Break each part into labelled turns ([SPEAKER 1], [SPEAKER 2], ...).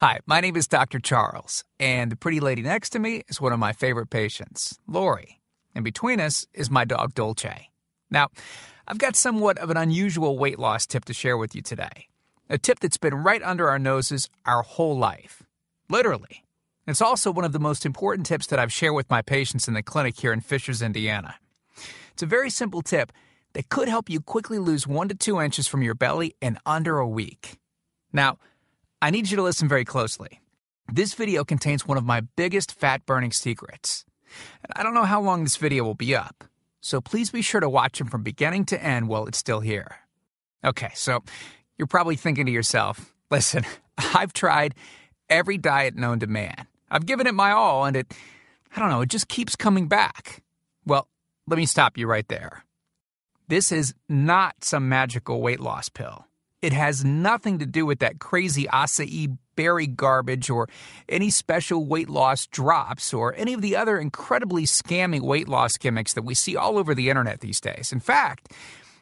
[SPEAKER 1] Hi, my name is Dr. Charles, and the pretty lady next to me is one of my favorite patients, Lori. And between us is my dog, Dolce. Now, I've got somewhat of an unusual weight loss tip to share with you today. A tip that's been right under our noses our whole life. Literally. It's also one of the most important tips that I've shared with my patients in the clinic here in Fishers, Indiana. It's a very simple tip that could help you quickly lose 1 to 2 inches from your belly in under a week. Now, I need you to listen very closely. This video contains one of my biggest fat-burning secrets. And I don't know how long this video will be up, so please be sure to watch it from beginning to end while it's still here. Okay, so you're probably thinking to yourself, listen, I've tried every diet known to man. I've given it my all, and it just keeps coming back. Well, let me stop you right there. This is not some magical weight loss pill. It has nothing to do with that crazy acai berry garbage or any special weight loss drops or any of the other incredibly scammy weight loss gimmicks that we see all over the internet these days. In fact,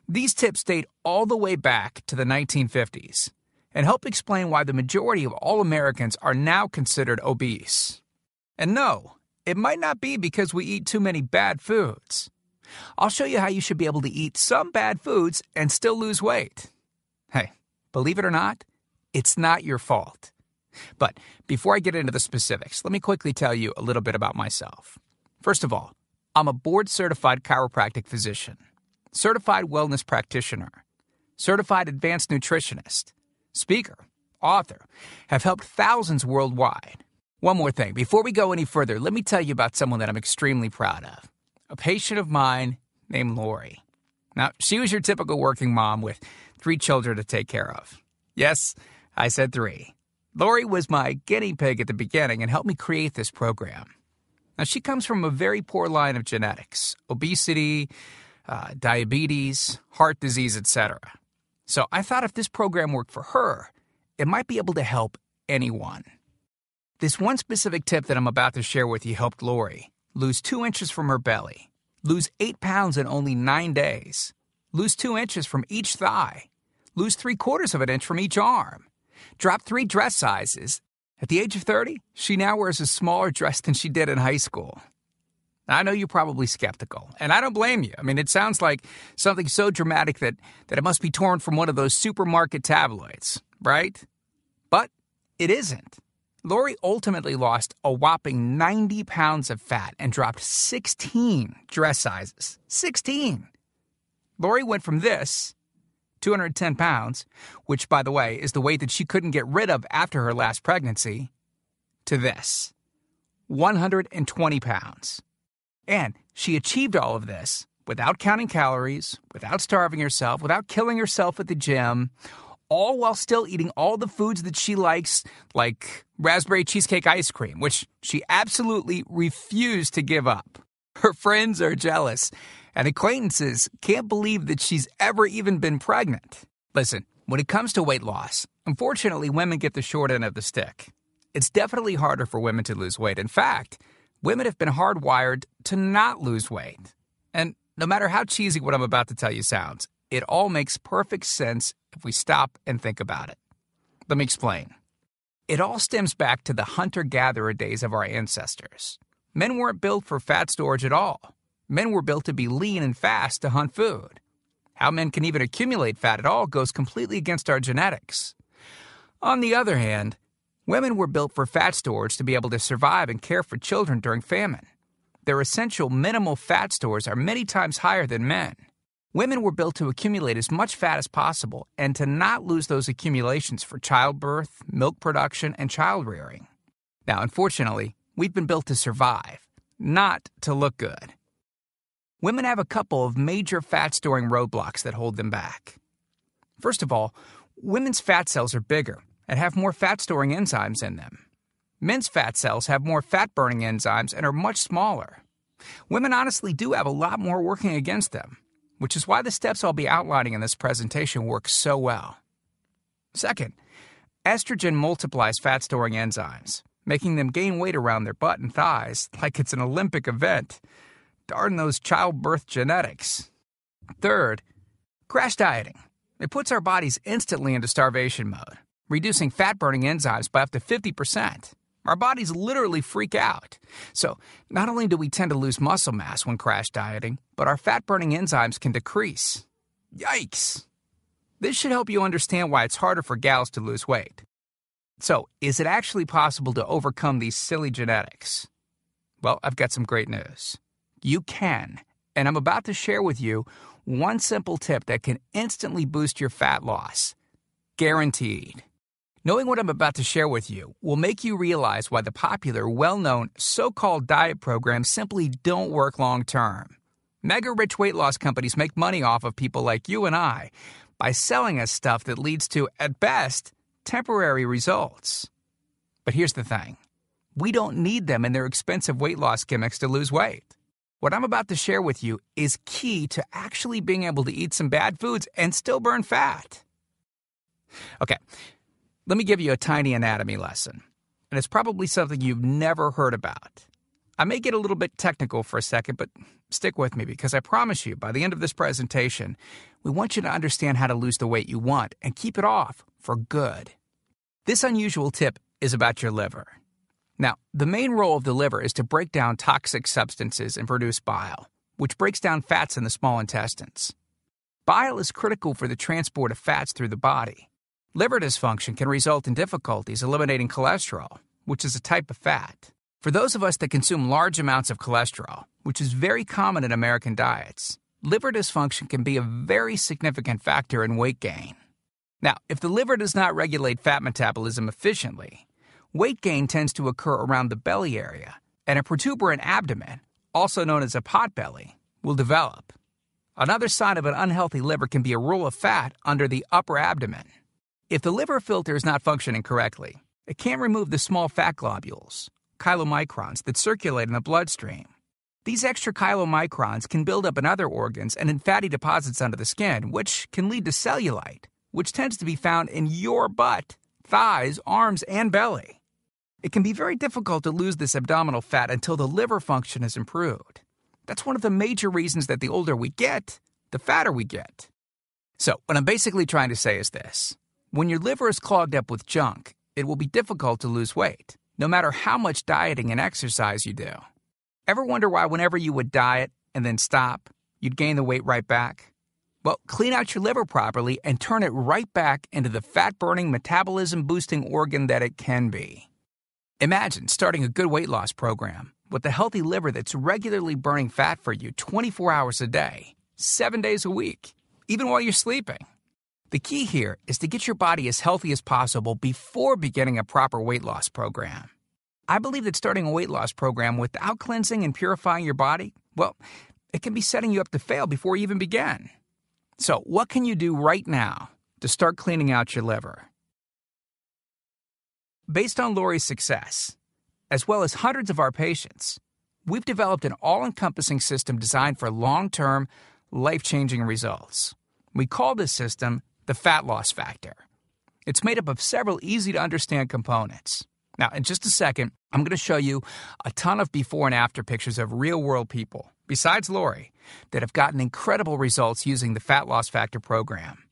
[SPEAKER 1] these tips date all the way back to the 1950s and help explain why the majority of all Americans are now considered obese. And no, it might not be because we eat too many bad foods. I'll show you how you should be able to eat some bad foods and still lose weight. Hey, believe it or not, it's not your fault. But before I get into the specifics, let me quickly tell you a little bit about myself. First of all, I'm a board-certified chiropractic physician, certified wellness practitioner, certified advanced nutritionist, speaker, author, have helped thousands worldwide. One more thing, before we go any further, let me tell you about someone that I'm extremely proud of, a patient of mine named Lori. Now, she was your typical working mom with 3 children to take care of. Yes, I said 3. Lori was my guinea pig at the beginning and helped me create this program. Now, she comes from a very poor line of genetics, obesity, diabetes, heart disease, etc. So I thought if this program worked for her, it might be able to help anyone. This one specific tip that I'm about to share with you helped Lori lose 2 inches from her belly, lose 8 pounds in only 9 days, lose 2 inches from each thigh, lose 3/4 of an inch from each arm, drop 3 dress sizes. At the age of 30, she now wears a smaller dress than she did in high school. Now, I know you're probably skeptical, and I don't blame you. I mean, it sounds like something so dramatic that it must be torn from one of those supermarket tabloids, right? But it isn't. Lori ultimately lost a whopping 90 pounds of fat and dropped 16 dress sizes. 16! Lori went from this, 210 pounds, which, by the way, is the weight that she couldn't get rid of after her last pregnancy, to this, 120 pounds. And she achieved all of this without counting calories, without starving herself, without killing herself at the gym, all while still eating all the foods that she likes, like raspberry cheesecake ice cream, which she absolutely refused to give up. Her friends are jealous, and acquaintances can't believe that she's ever even been pregnant. Listen, when it comes to weight loss, unfortunately, women get the short end of the stick. It's definitely harder for women to lose weight. In fact, women have been hardwired to not lose weight. And no matter how cheesy what I'm about to tell you sounds, it all makes perfect sense if we stop and think about it. Let me explain. It all stems back to the hunter-gatherer days of our ancestors. Men weren't built for fat storage at all. Men were built to be lean and fast to hunt food. How men can even accumulate fat at all goes completely against our genetics. On the other hand, women were built for fat storage to be able to survive and care for children during famine. Their essential minimal fat stores are many times higher than men. Women were built to accumulate as much fat as possible and to not lose those accumulations for childbirth, milk production, and child rearing. Now, unfortunately, we've been built to survive, not to look good. Women have a couple of major fat-storing roadblocks that hold them back. First of all, women's fat cells are bigger and have more fat-storing enzymes in them. Men's fat cells have more fat-burning enzymes and are much smaller. Women honestly do have a lot more working against them, which is why the steps I'll be outlining in this presentation work so well. Second, estrogen multiplies fat-storing enzymes, making them gain weight around their butt and thighs like it's an Olympic event. Darn those childbirth genetics. Third, crash dieting. It puts our bodies instantly into starvation mode, reducing fat-burning enzymes by up to 50%. Our bodies literally freak out. So, not only do we tend to lose muscle mass when crash dieting, but our fat-burning enzymes can decrease. Yikes! This should help you understand why it's harder for gals to lose weight. So, is it actually possible to overcome these silly genetics? Well, I've got some great news. You can, and I'm about to share with you one simple tip that can instantly boost your fat loss. Guaranteed. Knowing what I'm about to share with you will make you realize why the popular, well-known, so-called diet programs simply don't work long-term. Mega-rich weight loss companies make money off of people like you and I by selling us stuff that leads to, at best, temporary results. But here's the thing. We don't need them in their expensive weight loss gimmicks to lose weight. What I'm about to share with you is key to actually being able to eat some bad foods and still burn fat. Okay, let me give you a tiny anatomy lesson. And it's probably something you've never heard about. I may get a little bit technical for a second, but stick with me because I promise you, by the end of this presentation, we want you to understand how to lose the weight you want and keep it off for good. This unusual tip is about your liver. Now, the main role of the liver is to break down toxic substances and produce bile, which breaks down fats in the small intestines. Bile is critical for the transport of fats through the body. Liver dysfunction can result in difficulties eliminating cholesterol, which is a type of fat. For those of us that consume large amounts of cholesterol, which is very common in American diets, liver dysfunction can be a very significant factor in weight gain. Now, if the liver does not regulate fat metabolism efficiently, weight gain tends to occur around the belly area, and a protuberant abdomen, also known as a potbelly, will develop. Another sign of an unhealthy liver can be a roll of fat under the upper abdomen. If the liver filter is not functioning correctly, it can't remove the small fat globules, chylomicrons, that circulate in the bloodstream. These extra chylomicrons can build up in other organs and in fatty deposits under the skin, which can lead to cellulite, which tends to be found in your butt, thighs, arms, and belly. It can be very difficult to lose this abdominal fat until the liver function is improved. That's one of the major reasons that the older we get, the fatter we get. So, what I'm basically trying to say is this. When your liver is clogged up with junk, it will be difficult to lose weight, no matter how much dieting and exercise you do. Ever wonder why whenever you would diet and then stop, you'd gain the weight right back? Well, clean out your liver properly and turn it right back into the fat-burning, metabolism-boosting organ that it can be. Imagine starting a good weight loss program with a healthy liver that's regularly burning fat for you 24 hours a day, 7 days a week, even while you're sleeping. The key here is to get your body as healthy as possible before beginning a proper weight loss program. I believe that starting a weight loss program without cleansing and purifying your body, well, it can be setting you up to fail before you even begin. So, what can you do right now to start cleaning out your liver? Based on Lori's success, as well as hundreds of our patients, we've developed an all-encompassing system designed for long-term, life-changing results. We call this system the fat loss factor. It's made up of several easy-to-understand components. Now, in just a second, I'm going to show you a ton of before and after pictures of real-world people, besides Lori, that have gotten incredible results using the Fat Loss Factor program.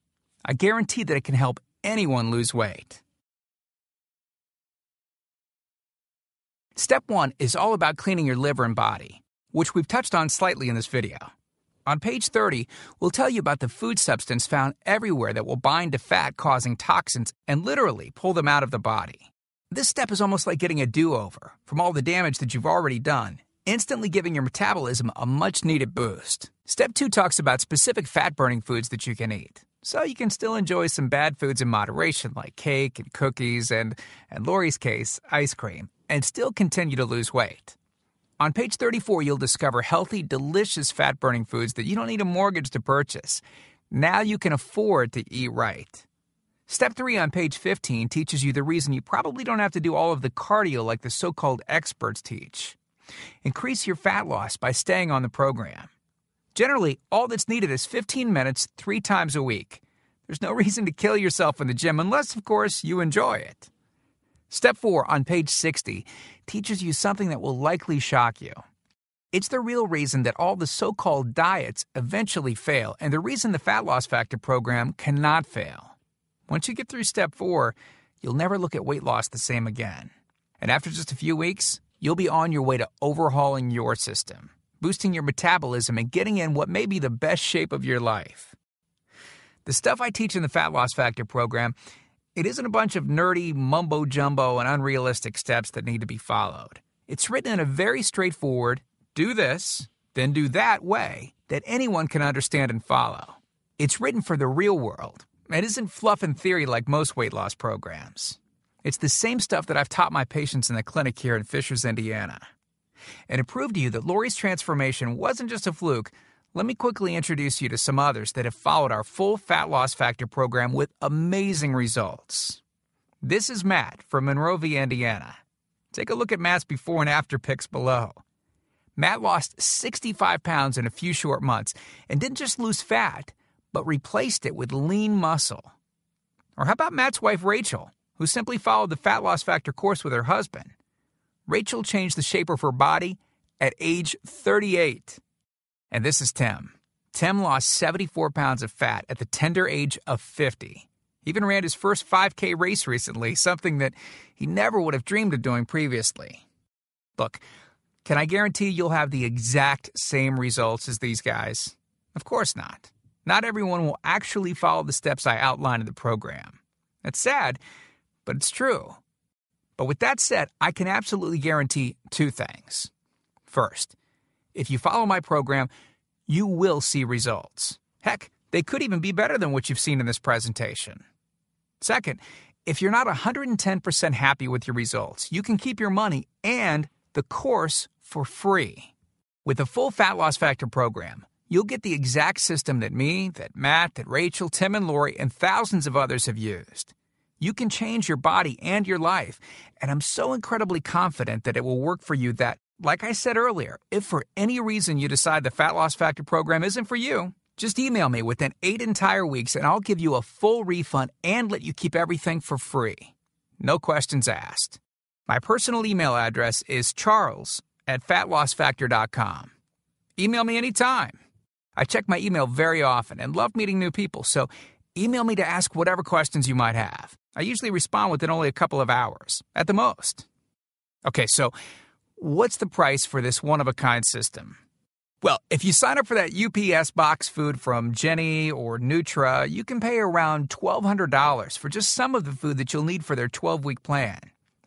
[SPEAKER 1] I guarantee that it can help anyone lose weight. Step 1 is all about cleaning your liver and body, which we've touched on slightly in this video. On page 30, we'll tell you about the food substance found everywhere that will bind to fat, causing toxins and literally pull them out of the body. This step is almost like getting a do-over from all the damage that you've already done, instantly giving your metabolism a much-needed boost. Step 2 talks about specific fat-burning foods that you can eat, so you can still enjoy some bad foods in moderation like cake and cookies and, in Lori's case, ice cream, and still continue to lose weight. On page 34, you'll discover healthy, delicious fat-burning foods that you don't need a mortgage to purchase. Now you can afford to eat right. Step 3 on page 15 teaches you the reason you probably don't have to do all of the cardio like the so-called experts teach. Increase your fat loss by staying on the program. Generally, all that's needed is 15 minutes 3 times a week. There's no reason to kill yourself in the gym unless, of course, you enjoy it. Step 4 on page 60 teaches you something that will likely shock you. It's the real reason that all the so-called diets eventually fail, and the reason the Fat Loss Factor program cannot fail. Once you get through step 4, you'll never look at weight loss the same again. And after just a few weeks, you'll be on your way to overhauling your system, boosting your metabolism, and getting in what may be the best shape of your life. The stuff I teach in the Fat Loss Factor program, it isn't a bunch of nerdy mumbo-jumbo and unrealistic steps that need to be followed. It's written in a very straightforward, do this, then do that way that anyone can understand and follow. It's written for the real world. It isn't fluff and theory like most weight loss programs. It's the same stuff that I've taught my patients in the clinic here in Fishers, Indiana. And to prove to you that Lori's transformation wasn't just a fluke, let me quickly introduce you to some others that have followed our full Fat Loss Factor program with amazing results. This is Matt from Monrovia, Indiana. Take a look at Matt's before and after pics below. Matt lost 65 pounds in a few short months and didn't just lose fat, but replaced it with lean muscle. Or how about Matt's wife, Rachel, who simply followed the Fat Loss Factor course with her husband? Rachel changed the shape of her body at age 38. And this is Tim. Tim lost 74 pounds of fat at the tender age of 50. He even ran his first 5K race recently, something that he never would have dreamed of doing previously. Look, can I guarantee you'll have the exact same results as these guys? Of course not. Not everyone will actually follow the steps I outline in the program. It's sad, but it's true. But with that said, I can absolutely guarantee two things. First, if you follow my program, you will see results. Heck, they could even be better than what you've seen in this presentation. Second, if you're not 110% happy with your results, you can keep your money and the course for free. With the full Fat Loss Factor program, you'll get the exact system that me, that Matt, that Rachel, Tim, and Lori, and thousands of others have used. You can change your body and your life, and I'm so incredibly confident that it will work for you that, like I said earlier, if for any reason you decide the Fat Loss Factor program isn't for you, just email me within 8 entire weeks and I'll give you a full refund and let you keep everything for free. No questions asked. My personal email address is charles@fatlossfactor.com. Email me anytime. I check my email very often and love meeting new people, so email me to ask whatever questions you might have. I usually respond within only a couple of hours, at the most. Okay, so what's the price for this one-of-a-kind system? Well, if you sign up for that UPS box food from Jenny or Nutra, you can pay around $1,200 for just some of the food that you'll need for their 12-week plan.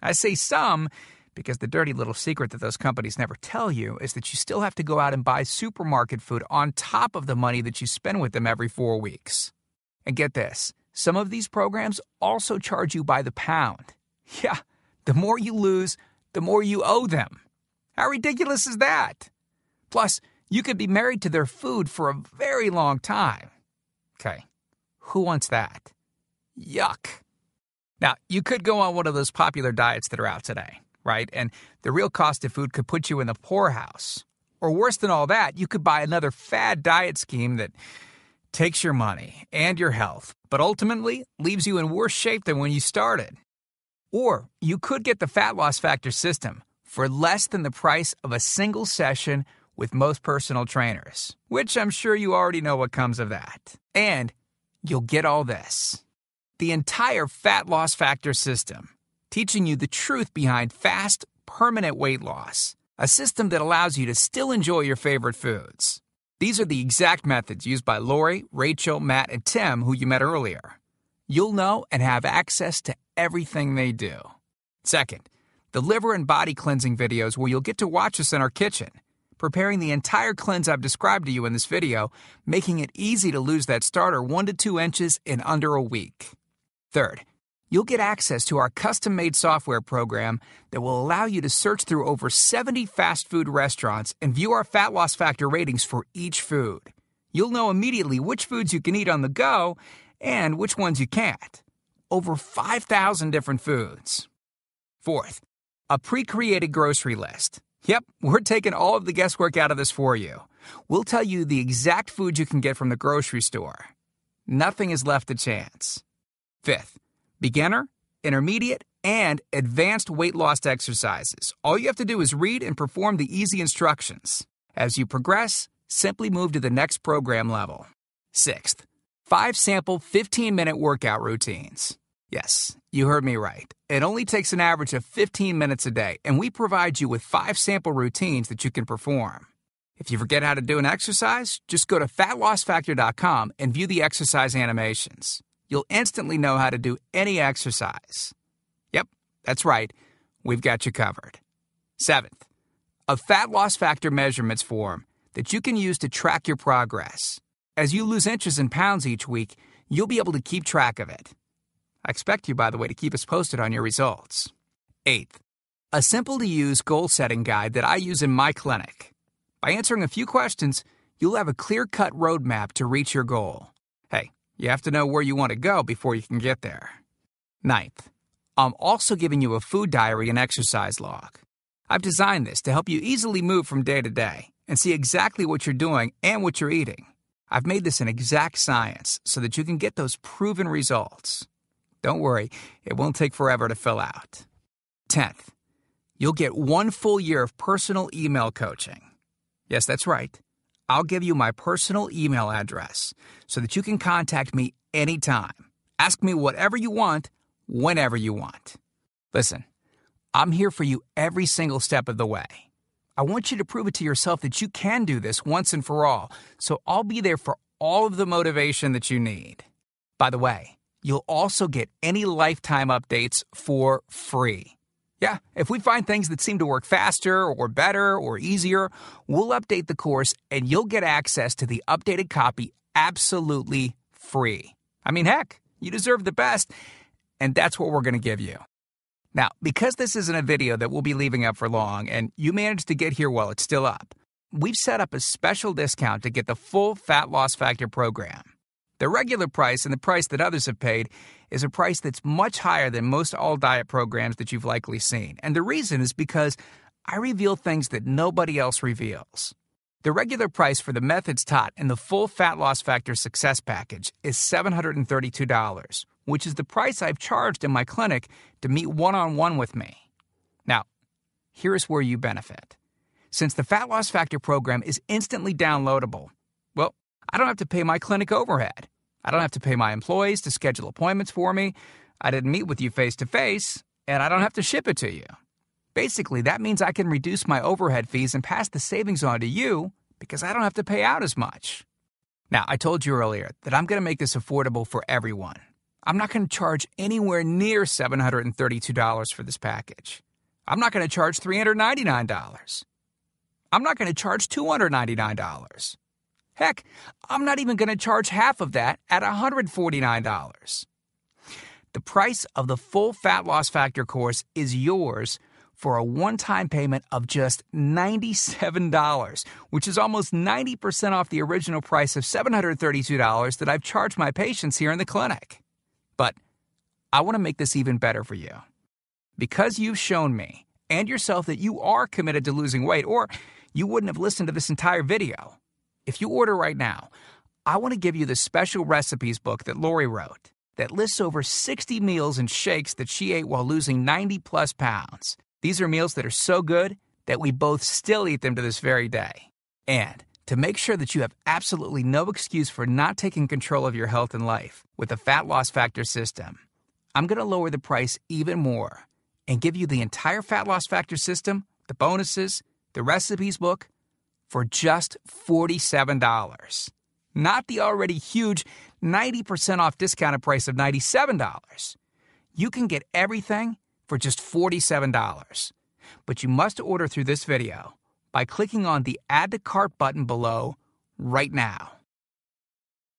[SPEAKER 1] I say some because the dirty little secret that those companies never tell you is that you still have to go out and buy supermarket food on top of the money that you spend with them every 4 weeks. And get this, some of these programs also charge you by the pound. Yeah, the more you lose, the more you owe them. How ridiculous is that? Plus, you could be married to their food for a very long time. Okay, who wants that? Yuck. Now, you could go on one of those popular diets that are out today, right? And the real cost of food could put you in the poorhouse. Or worse than all that, you could buy another fad diet scheme that takes your money and your health, but ultimately leaves you in worse shape than when you started. Or you could get the Fat Loss Factor system for less than the price of a single session with most personal trainers, which I'm sure you already know what comes of that. And you'll get all this. The entire Fat Loss Factor system, teaching you the truth behind fast, permanent weight loss, a system that allows you to still enjoy your favorite foods. These are the exact methods used by Lori, Rachel, Matt, and Tim, who you met earlier. You'll know and have access to everything they do. Second, the liver and body cleansing videos where you'll get to watch us in our kitchen, preparing the entire cleanse I've described to you in this video, making it easy to lose that starter 1 to 2 inches in under a week. Third, you'll get access to our custom-made software program that will allow you to search through over 70 fast food restaurants and view our Fat Loss Factor ratings for each food. You'll know immediately which foods you can eat on the go and which ones you can't. Over 5,000 different foods. Fourth, a pre-created grocery list. Yep, we're taking all of the guesswork out of this for you. We'll tell you the exact food you can get from the grocery store. Nothing is left to chance. Fifth, beginner, intermediate, and advanced weight loss exercises. All you have to do is read and perform the easy instructions. As you progress, simply move to the next program level. Sixth, 5 sample 15-minute workout routines. Yes, you heard me right. It only takes an average of 15 minutes a day, and we provide you with 5 sample routines that you can perform. If you forget how to do an exercise, just go to fatlossfactor.com and view the exercise animations. You'll instantly know how to do any exercise. Yep, that's right. We've got you covered. 7th, a fat loss factor measurements form that you can use to track your progress. As you lose inches and pounds each week, you'll be able to keep track of it. I expect you, by the way, to keep us posted on your results. 8th, a simple-to-use goal-setting guide that I use in my clinic. By answering a few questions, you'll have a clear-cut roadmap to reach your goal. Hey, you have to know where you want to go before you can get there. 9th, I'm also giving you a food diary and exercise log. I've designed this to help you easily move from day to day and see exactly what you're doing and what you're eating. I've made this an exact science so that you can get those proven results. Don't worry, it won't take forever to fill out. 10th, you'll get 1 full year of personal email coaching. Yes, that's right. I'll give you my personal email address so that you can contact me anytime. Ask me whatever you want, whenever you want. Listen, I'm here for you every single step of the way. I want you to prove it to yourself that you can do this once and for all, so I'll be there for all of the motivation that you need. By the way, you'll also get any lifetime updates for free. Yeah, if we find things that seem to work faster or better or easier, we'll update the course and you'll get access to the updated copy absolutely free. I mean, heck, you deserve the best, and that's what we're going to give you. Now, because this isn't a video that we'll be leaving up for long, and you managed to get here while it's still up, we've set up a special discount to get the full Fat Loss Factor program. The regular price and the price that others have paid is a price that's much higher than most all-diet programs that you've likely seen. And the reason is because I reveal things that nobody else reveals. The regular price for the methods taught in the full Fat Loss Factor Success Package is $732, which is the price I've charged in my clinic to meet one-on-one with me. Now, here's where you benefit. Since the Fat Loss Factor program is instantly downloadable, well, I don't have to pay my clinic overhead. I don't have to pay my employees to schedule appointments for me. I didn't meet with you face-to-face, and I don't have to ship it to you. Basically, that means I can reduce my overhead fees and pass the savings on to you because I don't have to pay out as much. Now, I told you earlier that I'm going to make this affordable for everyone. I'm not going to charge anywhere near $732 for this package. I'm not going to charge $399. I'm not going to charge $299. Heck, I'm not even going to charge half of that at $149. The price of the full Fat Loss Factor course is yours for a one-time payment of just $97, which is almost 90% off the original price of $732 that I've charged my patients here in the clinic. But I want to make this even better for you. Because you've shown me and yourself that you are committed to losing weight, or you wouldn't have listened to this entire video. If you order right now, I want to give you the special recipes book that Lori wrote that lists over 60 meals and shakes that she ate while losing 90-plus pounds. These are meals that are so good that we both still eat them to this very day. And to make sure that you have absolutely no excuse for not taking control of your health and life with the Fat Loss Factor system, I'm going to lower the price even more and give you the entire Fat Loss Factor system, the bonuses, the recipes book, for just $47. Not the already huge 90% off discounted price of $97. You can get everything for just $47. But you must order through this video by clicking on the Add to Cart button below right now.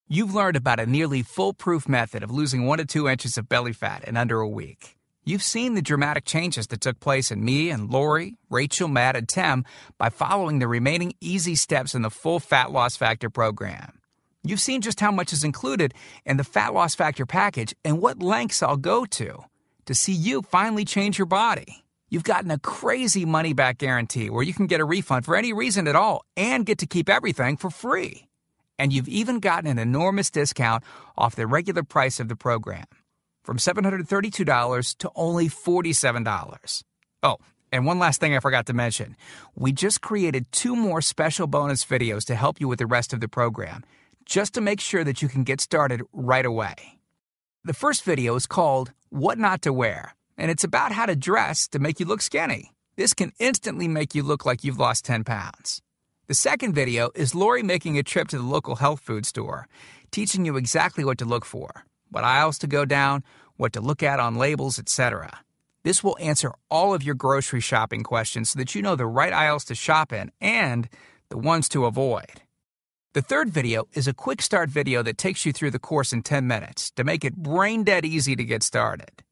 [SPEAKER 1] You've learned about a nearly foolproof method of losing 1 to 2 inches of belly fat in under a week. You've seen the dramatic changes that took place in me and Lori, Rachel, Matt, and Tim by following the remaining easy steps in the full Fat Loss Factor program. You've seen just how much is included in the Fat Loss Factor package and what lengths I'll go to see you finally change your body. You've gotten a crazy money-back guarantee where you can get a refund for any reason at all and get to keep everything for free. And you've even gotten an enormous discount off the regular price of the program, from $732 to only $47. Oh, and one last thing I forgot to mention. We just created 2 more special bonus videos to help you with the rest of the program, just to make sure that you can get started right away. The first video is called What Not to Wear, and it's about how to dress to make you look skinny. This can instantly make you look like you've lost 10 pounds. The second video is Lori making a trip to the local health food store, teaching you exactly what to look for, what aisles to go down, what to look at on labels, etc. This will answer all of your grocery shopping questions so that you know the right aisles to shop in and the ones to avoid. The third video is a quick start video that takes you through the course in 10 minutes to make it brain dead easy to get started.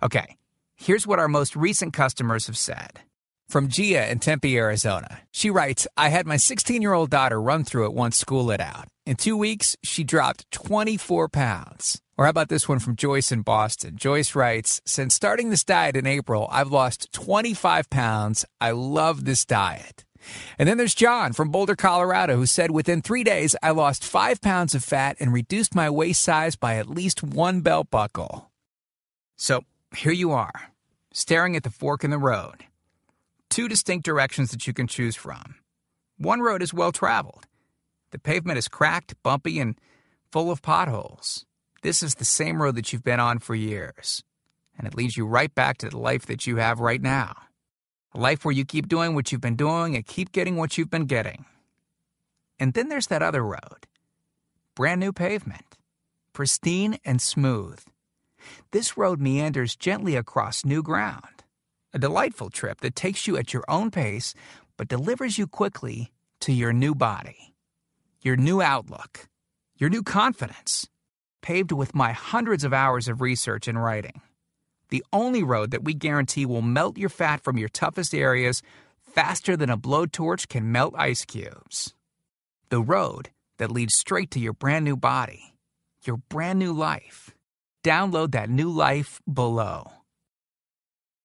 [SPEAKER 1] Okay, here's what our most recent customers have said. From Gia in Tempe, Arizona. She writes, I had my 16-year-old daughter run through it once school lit out. In 2 weeks, she dropped 24 pounds. Or how about this one from Joyce in Boston? Joyce writes, since starting this diet in April, I've lost 25 pounds. I love this diet. And then there's John from Boulder, Colorado, who said, within 3 days, I lost 5 pounds of fat and reduced my waist size by at least 1 belt buckle. So here you are, staring at the fork in the road. 2 distinct directions that you can choose from. One road is well-traveled. The pavement is cracked, bumpy, and full of potholes. This is the same road that you've been on for years, and it leads you right back to the life that you have right now. A life where you keep doing what you've been doing and keep getting what you've been getting. And then there's that other road. Brand new pavement. Pristine and smooth. This road meanders gently across new ground. A delightful trip that takes you at your own pace, but delivers you quickly to your new body, your new outlook, your new confidence, paved with my hundreds of hours of research and writing. The only road that we guarantee will melt your fat from your toughest areas faster than a blowtorch can melt ice cubes. The road that leads straight to your brand new body, your brand new life. Download that new life below.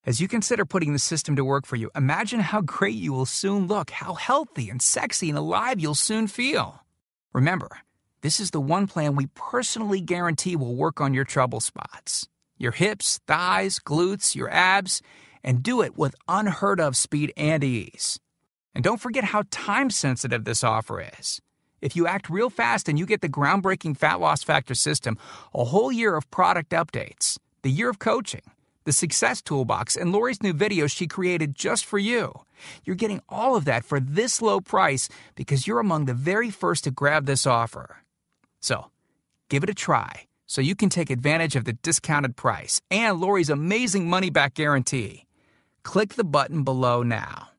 [SPEAKER 1] As you consider putting the system to work for you, imagine how great you will soon look, how healthy and sexy and alive you'll soon feel. Remember, this is the one plan we personally guarantee will work on your trouble spots. Your hips, thighs, glutes, your abs, and do it with unheard of speed and ease. And don't forget how time-sensitive this offer is. If you act real fast and you get the groundbreaking Fat Loss Factor system, a whole year of product updates, the year of coaching, the Success Toolbox, and Lori's new videos she created just for you. You're getting all of that for this low price because you're among the very first to grab this offer. So, give it a try so you can take advantage of the discounted price and Lori's amazing money-back guarantee. Click the button below now.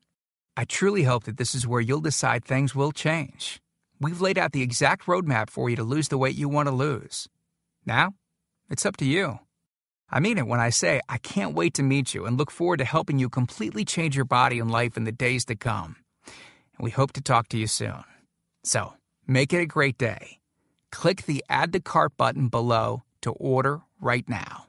[SPEAKER 1] I truly hope that this is where you'll decide things will change. We've laid out the exact roadmap for you to lose the weight you want to lose. Now, it's up to you. I mean it when I say I can't wait to meet you and look forward to helping you completely change your body and life in the days to come. And we hope to talk to you soon. So, make it a great day. Click the Add to Cart button below to order right now.